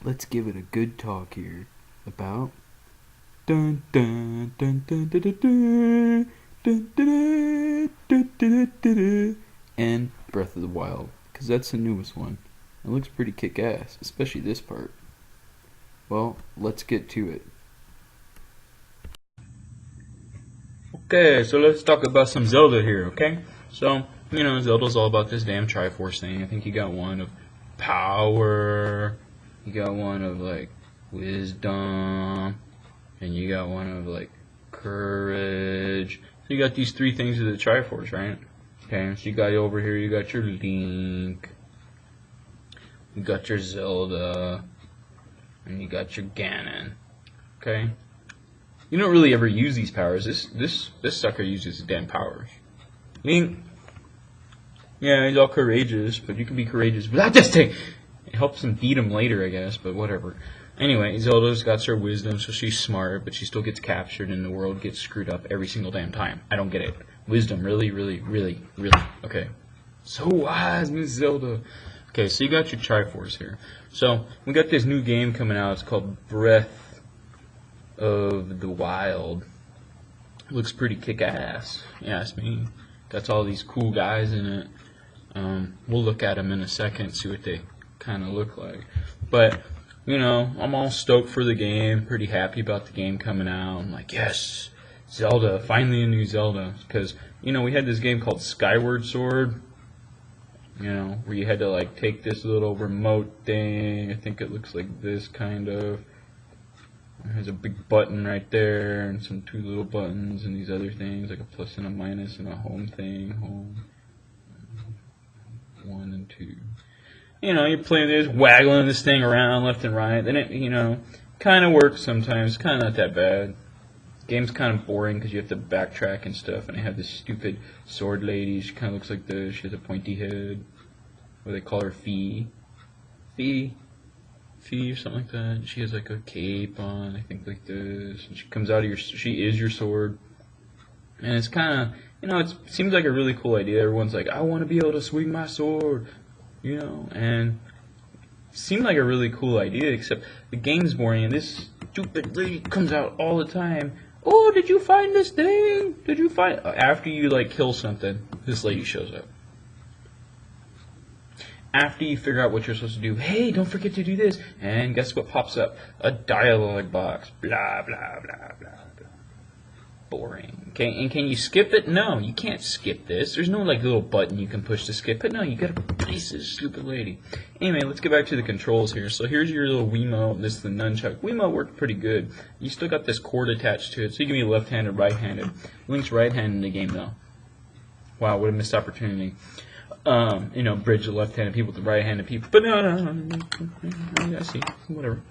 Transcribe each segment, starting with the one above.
let's give it a good talk here about dun dun dun dun dun dun dun dun dun dun dun dun and Breath of the Wild, because that's the newest one. It looks pretty kick-ass, especially this part. Well, let's get to it. Okay, so let's talk about some Zelda here, okay? So, Zelda's all about this damn Triforce thing. I think you got one of power, you got one of, wisdom, and you got one of, courage. So you got these three things of the Triforce, right? Okay, so you got over here, you got your Link, you got your Zelda, and you got your Ganon, okay? You don't really ever use these powers. This sucker uses his damn powers. Link, yeah, he's all courageous, but you can be courageous without this thing. It helps him beat him later, I guess, but whatever. Anyway, Zelda's got her wisdom, so she's smart, but she still gets captured and the world gets screwed up every single damn time. I don't get it. Wisdom, really, really, really, really. Okay. So wise, Miss Zelda. Okay, so you got your Triforce here. So, we got this new game coming out. It's called Breath of the Wild. Looks pretty kick-ass, you ask me. Got all these cool guys in it. We'll look at them in a second, see what they kind of look like. But, I'm all stoked for the game, pretty happy about the game coming out. I'm like, yes, Zelda, finally a new Zelda. Because, we had this game called Skyward Sword, where you had to, take this little remote thing. I think it looks like this, kind of. There's a big button right there, and some two little buttons, and these other things, like a plus and a minus, and a home thing, home, 1 and 2. You're playing this, waggling this thing around left and right. Then it, kind of works sometimes. Kind of not that bad. Game's kind of boring because you have to backtrack and stuff. And I have this stupid sword lady. She kind of looks like this. She has a pointy head. What do they call her? Fee or something like that. She has a cape on. I think like this. And she comes out of she is your sword. And it's kind of, it seems like a really cool idea. Everyone's like, I want to be able to swing my sword. And it seemed like a really cool idea, except the game's boring, and this stupid lady comes out all the time. Oh, did you find this thing? Did you find... After you, kill something, this lady shows up. After you figure out what you're supposed to do, hey, don't forget to do this, and guess what pops up? A dialogue box. Blah, blah, blah, blah, blah. Boring. Okay, and can you skip it? No, you can't skip this. There's no little button you can push to skip it. No, you gotta place this stupid lady. Anyway, let's get back to the controls here. So here's your little Wiimote. This is the nunchuck. Wiimote worked pretty good. You still got this cord attached to it, so you can be left-handed, right-handed. Link's right-handed in the game though. Wow, what a missed opportunity. Bridge the left-handed people with the right-handed people. But no, I see. Whatever.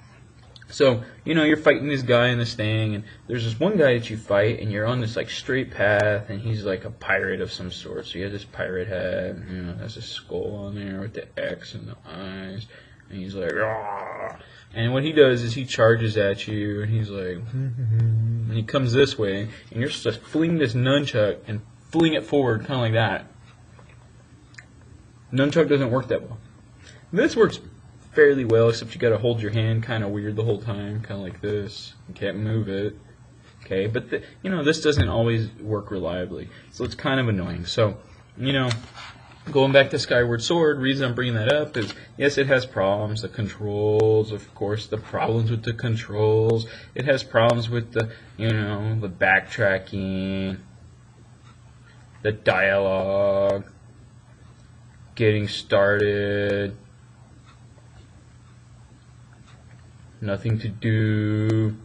So, you're fighting this guy in this thing, and there's this one guy that you fight, and you're on this, straight path, and he's, a pirate of some sort. So he has this pirate hat, has a skull on there with the X and the eyes, and he's like, "Rawr!" And what he does is he charges at you, and he's like, and he comes this way, and you're just flinging this nunchuck and flinging it forward, kind of like that. Nunchuck doesn't work that well. This works fairly well, except you gotta hold your hand kind of weird the whole time, kind of like this. You can't move it. Okay, but this doesn't always work reliably, so it's kind of annoying. So, going back to Skyward Sword, the reason I'm bringing that up is, yes, it has problems. The controls, of course, the problems with the controls. It has problems with the, the backtracking, the dialogue, getting started. Nothing to do,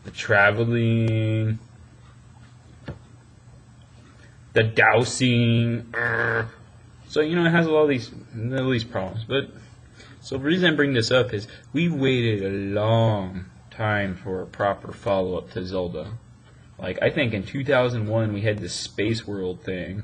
the traveling, the dousing. So, it has all these problems. But, so the reason I bring this up is we waited a long time for a proper follow-up to Zelda. I think in 2001 we had this Space World thing.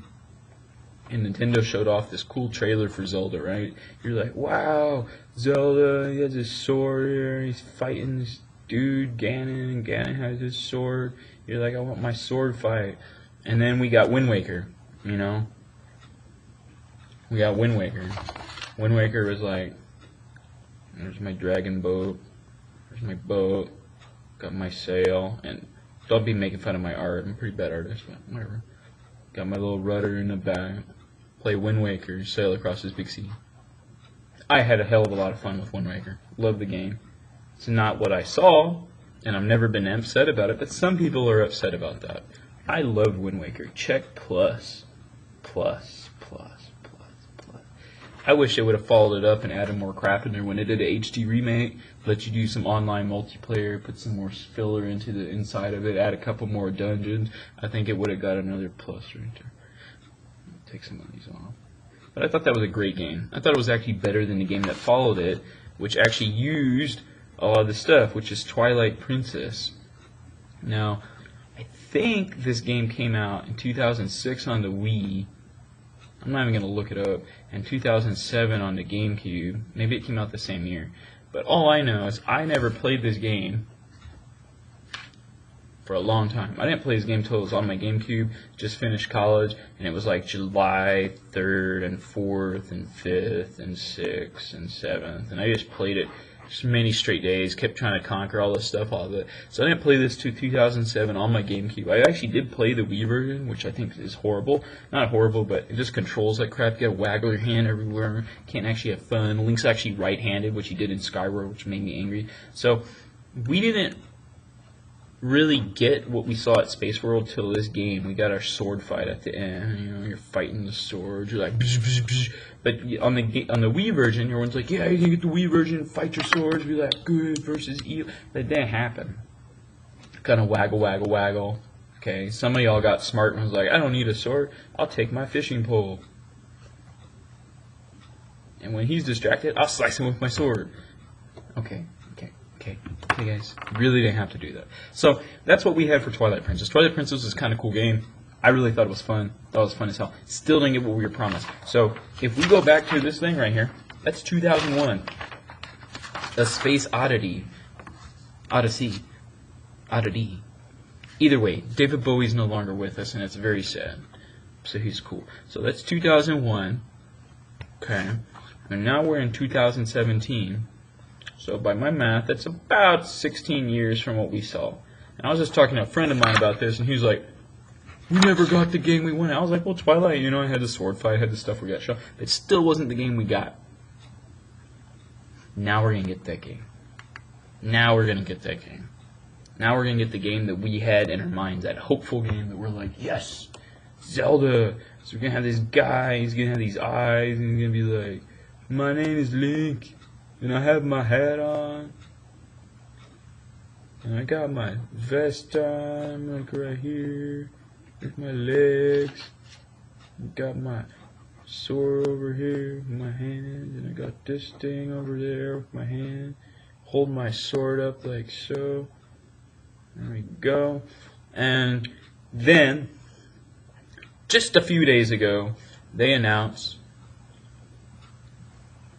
And Nintendo showed off this cool trailer for Zelda, right? You're like, wow, Zelda, he has his sword here, he's fighting this dude, Ganon, and Ganon has his sword. You're like, I want my sword fight. And then we got Wind Waker, We got Wind Waker. Wind Waker was like, There's my dragon boat. There's my boat. Got my sail. And don't be making fun of my art. I'm a pretty bad artist, but whatever. Got my little rudder in the back. Play Wind Waker. Sail across this big sea. I had a hell of a lot of fun with Wind Waker. Love the game. It's not what I saw, and I've never been upset about it, but some people are upset about that. I loved Wind Waker. Check plus. Plus, plus, plus, plus. I wish they would have followed it up and added more crap in there when they did an HD remake. Let you do some online multiplayer, put some more filler into the inside of it, add a couple more dungeons. I think it would have got another plus right there. Take some of these off. But I thought that was a great game. I thought it was actually better than the game that followed it, which actually used a lot of the stuff, which is Twilight Princess. Now, I think this game came out in 2006 on the Wii. I'm not even going to look it up. And 2007 on the GameCube. Maybe it came out the same year. But all I know is I never played this game for a long time. I didn't play this game until it was on my GameCube. Just finished college, and it was like July 3rd and 4th and 5th and 6th and 7th. And I just played it just many straight days, kept trying to conquer all this stuff, all of it. So I didn't play this till 2007 on my GameCube. I actually did play the Wii version, which I think is horrible. Not horrible, but it just controls like crap. You gotta waggle your hand everywhere. Can't actually have fun. Link's actually right-handed, which he did in Skyward, which made me angry. So we didn't really get what we saw at Space World till this game. We got our sword fight at the end. You know, you're fighting the swords. You're like, bzz, bzz, bzz. But on the Wii version, everyone's like, yeah, you can get the Wii version, fight your swords, be like good versus evil. That didn't happen. Kind of waggle, waggle, waggle. Okay, some of y'all got smart and was like, I don't need a sword. I'll take my fishing pole. And when he's distracted, I'll slice him with my sword. Okay. Okay, guys, really didn't have to do that. So that's what we had for Twilight Princess. Twilight Princess is a kind of cool game. I really thought it was fun. Thought it was fun as hell. Still didn't get what we were promised. So if we go back to this thing right here, that's 2001. A Space Oddity. Odyssey. Either way, David Bowie's no longer with us, and it's very sad. So he's cool. So that's 2001. Okay. And now we're in 2017. So by my math, that's about 16 years from what we saw. And I was just talking to a friend of mine about this, and he was like, we never got the game we wanted. I was like, well, Twilight, you know, I had the sword fight, I had the stuff we got shown. But it still wasn't the game we got. Now we're going to get that game. Now we're going to get that game. Now we're going to get the game that we had in our minds, that hopeful game that we're like, yes, Zelda. So we're going to have this guy, he's going to have these eyes, and he's going to be like, my name is Link. And I have my hat on, and I got my vest on, like right here, with my legs. I got my sword over here with my hand, and I got this thing over there with my hand. Hold my sword up like so. There we go. And then, just a few days ago, they announced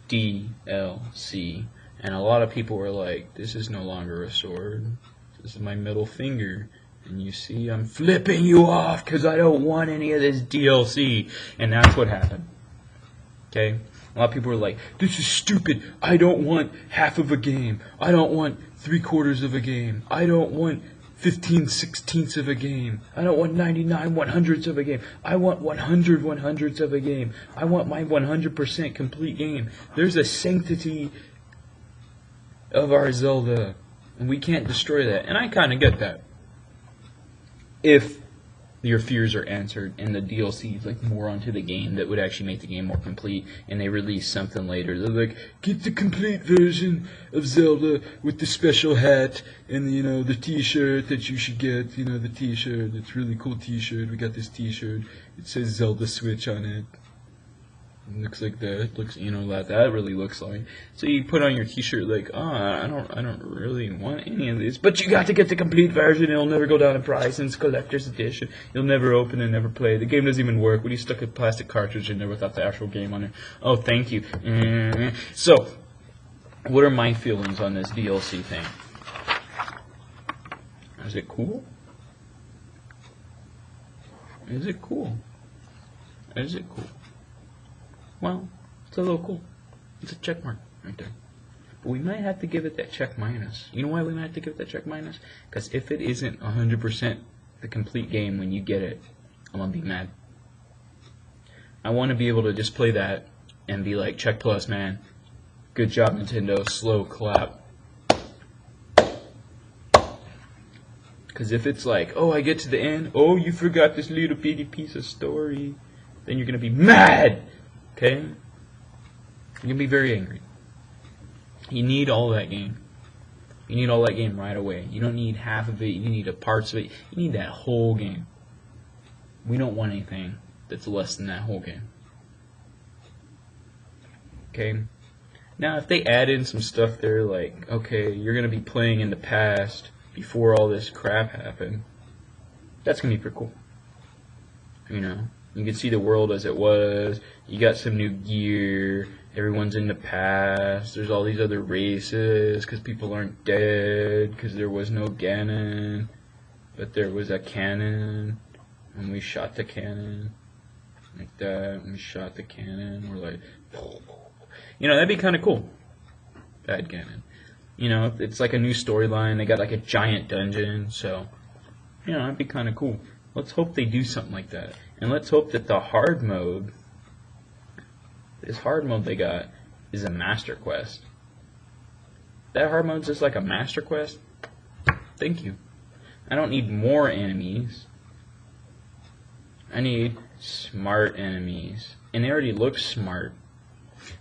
DLC, and a lot of people were like, this is no longer a sword, this is my middle finger, and you see I'm flipping you off because I don't want any of this DLC. And that's what happened. Okay, a lot of people were like, this is stupid, I don't want half of a game, I don't want 3/4 of a game, I don't want 15/16 of a game. I don't want 99 100ths of a game. I want 100 100ths of a game. I want my 100% complete game. There's a sanctity of our Zelda, and we can't destroy that. And I kind of get that. If your fears are answered and the DLC is like more onto the game that would actually make the game more complete, and they release something later. They're like, get the complete version of Zelda with the special hat and, you know, the t-shirt that you should get, you know, the t-shirt, it's really cool t-shirt, we got this t-shirt, it says Zelda Switch on it. It looks like that. It looks, you know, that really looks like. So you put on your t-shirt like, I don't really want any of this, but you got to get the complete version. It'll never go down in price, and it's collector's edition. You'll never open and never play. The game doesn't even work. When you stuck a plastic cartridge in there without the actual game on it. Oh, thank you. So, what are my feelings on this DLC thing? Is it cool? Is it cool? Is it cool? Well, it's a little cool. It's a check mark right there. But we might have to give it that check minus. You know why we might have to give it that check minus? Because if it isn't 100% the complete game when you get it, I'm going to be mad. I want to be able to just play that and be like, check plus, man. Good job, Nintendo. Slow clap. Because if it's like, oh, I get to the end, oh, you forgot this little bitty piece of story, then you're going to be mad. Okay? You're going to be very angry. You need all that game. You need all that game right away. You don't need half of it. You need a parts of it. You need that whole game. We don't want anything that's less than that whole game. Okay? Now, if they add in some stuff there, like, okay, you're going to be playing in the past before all this crap happened, that's going to be pretty cool. You know, you can see the world as it was. You got some new gear. Everyone's in the past. There's all these other races because people aren't dead because there was no Ganon, but there was a cannon, and we shot the cannon like that. And we shot the cannon. We're like, you know, that'd be kind of cool. Bad Ganon. You know, it's like a new storyline. They got like a giant dungeon, so you know, that'd be kind of cool. Let's hope they do something like that, and let's hope that the hard mode. This hard mode they got is a master quest. That hard mode's just like a master quest. Thank you. I don't need more enemies. I need smart enemies. And they already look smart.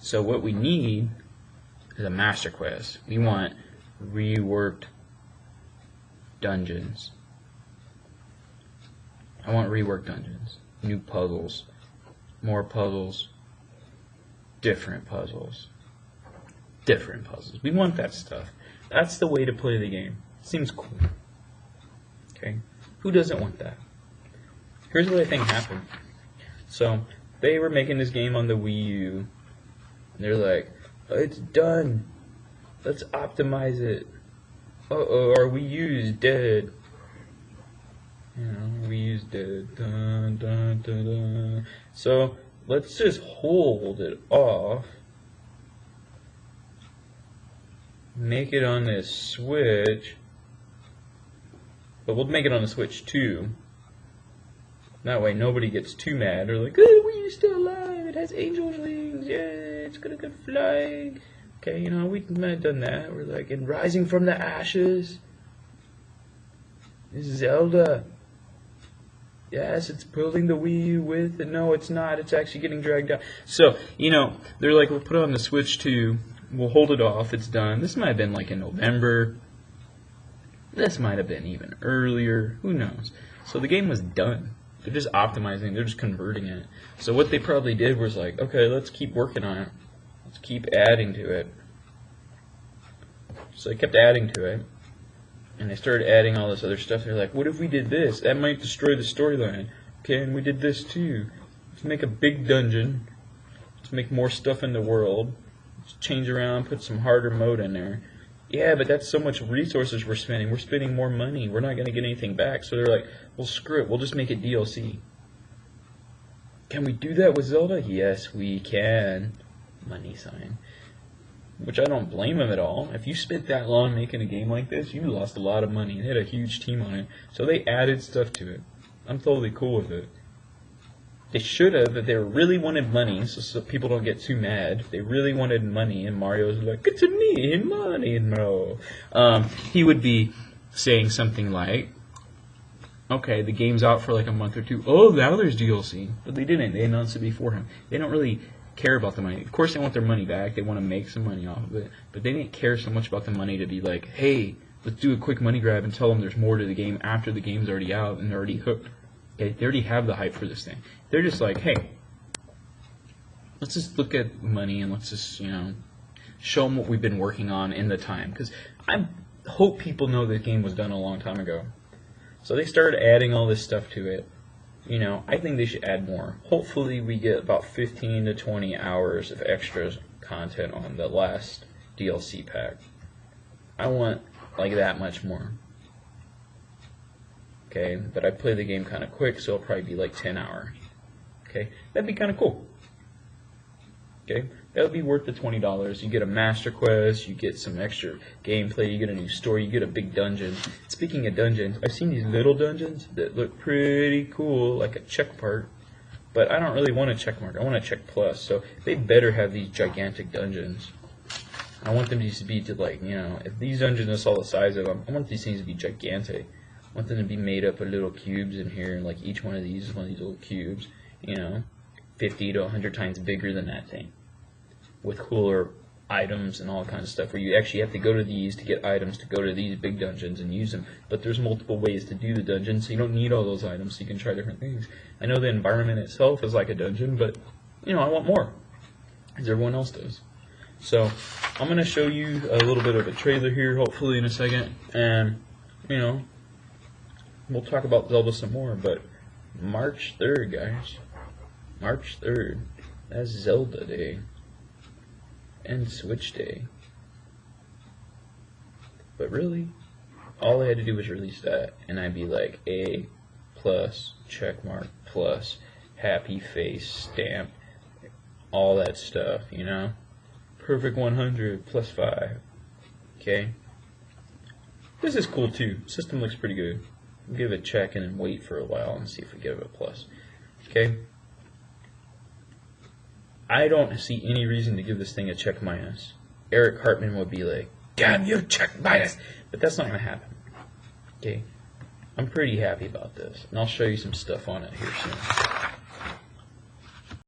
So what we need is a master quest. We want reworked dungeons. I want reworked dungeons. New puzzles. More puzzles. Different puzzles. Different puzzles. We want that stuff. That's the way to play the game. Seems cool. Okay? Who doesn't want that? Here's what I think happened. So, they were making this game on the Wii U. And they're like, oh, it's done. Let's optimize it. Uh-oh, our Wii U is dead. You know, Wii U's dead. Dun, dun, dun, dun. So, let's just hold it off, make it on this Switch, but we'll make it on the Switch too. That way nobody gets too mad. They're like, oh, Wii U's still alive, it has angel wings, yeah, it's gonna go flying. Okay, you know, we might have done that. We're like, in Rising from the Ashes is Zelda. Yes, it's pulling the Wii U with, and no, it's not. It's actually getting dragged down. So, you know, they're like, we'll put it on the Switch too. We'll hold it off. It's done. This might have been like in November. This might have been even earlier. Who knows? So the game was done. They're just optimizing. They're just converting it. So what they probably did was like, okay, let's keep working on it. Let's keep adding to it. So they kept adding to it. And they started adding all this other stuff. They're like, what if we did this? That might destroy the storyline. Okay, and we did this too. Let's make a big dungeon. Let's make more stuff in the world. Let's change around, put some harder mode in there. Yeah, but that's so much resources we're spending. We're spending more money. We're not going to get anything back. So they're like, well, screw it. We'll just make it DLC. Can we do that with Zelda? Yes, we can. Money sign. Which I don't blame them at all. If you spent that long making a game like this, you lost a lot of money. They had a huge team on it. So they added stuff to it. I'm totally cool with it. They should have, if they really wanted money, so people don't get too mad. If they really wanted money, and Mario's like, it's me, money, no. He would be saying something like, okay, the game's out for like a month or two. Oh, now there's DLC. But they didn't. They announced it beforehand. They don't really care about the money. Of course they want their money back. They want to make some money off of it. But they didn't care so much about the money to be like, hey, let's do a quick money grab and tell them there's more to the game after the game's already out and they're already hooked. Okay? They already have the hype for this thing. They're just like, hey, let's just look at money and let's just, you know, show them what we've been working on in the time. Because I hope people know this game was done a long time ago. So they started adding all this stuff to it. You know, I think they should add more. Hopefully we get about 15 to 20 hours of extra content on the last DLC pack. I want like that much more. Okay, but I play the game kind of quick, so it'll probably be like 10 hours. Okay, that'd be kind of cool. Okay, that would be worth the $20. You get a master quest, you get some extra gameplay, you get a new story, you get a big dungeon. Speaking of dungeons, I've seen these little dungeons that look pretty cool, like a check mark. But I don't really want a check mark. I want a check plus. So they better have these gigantic dungeons. I want them to be like, you know, if these dungeons are all the size of them, I want these things to be gigantic. I want them to be made up of little cubes in here, and like each one of these is one of these little cubes, you know, 50 to 100 times bigger than that thing, with cooler items and all kinds of stuff, where you actually have to go to these to get items to go to these big dungeons and use them. But there's multiple ways to do the dungeon, so you don't need all those items, so you can try different things. I know the environment itself is like a dungeon, but, you know, I want more, as everyone else does. So, I'm going to show you a little bit of a trailer here, hopefully in a second, and, you know, we'll talk about Zelda some more, but March 3rd, guys. March 3rd. That's Zelda Day. And Switch Day. But really, all I had to do was release that, and I'd be like, A plus, check mark, plus, happy face, stamp, all that stuff, you know? Perfect 100, plus 5. Okay? This is cool too. System looks pretty good. We'll give it a check and then wait for a while and see if we give it a plus. Okay? I don't see any reason to give this thing a check minus. Eric Hartman would be like, damn you, check minus! But that's not going to happen. Okay? I'm pretty happy about this. And I'll show you some stuff on it here soon.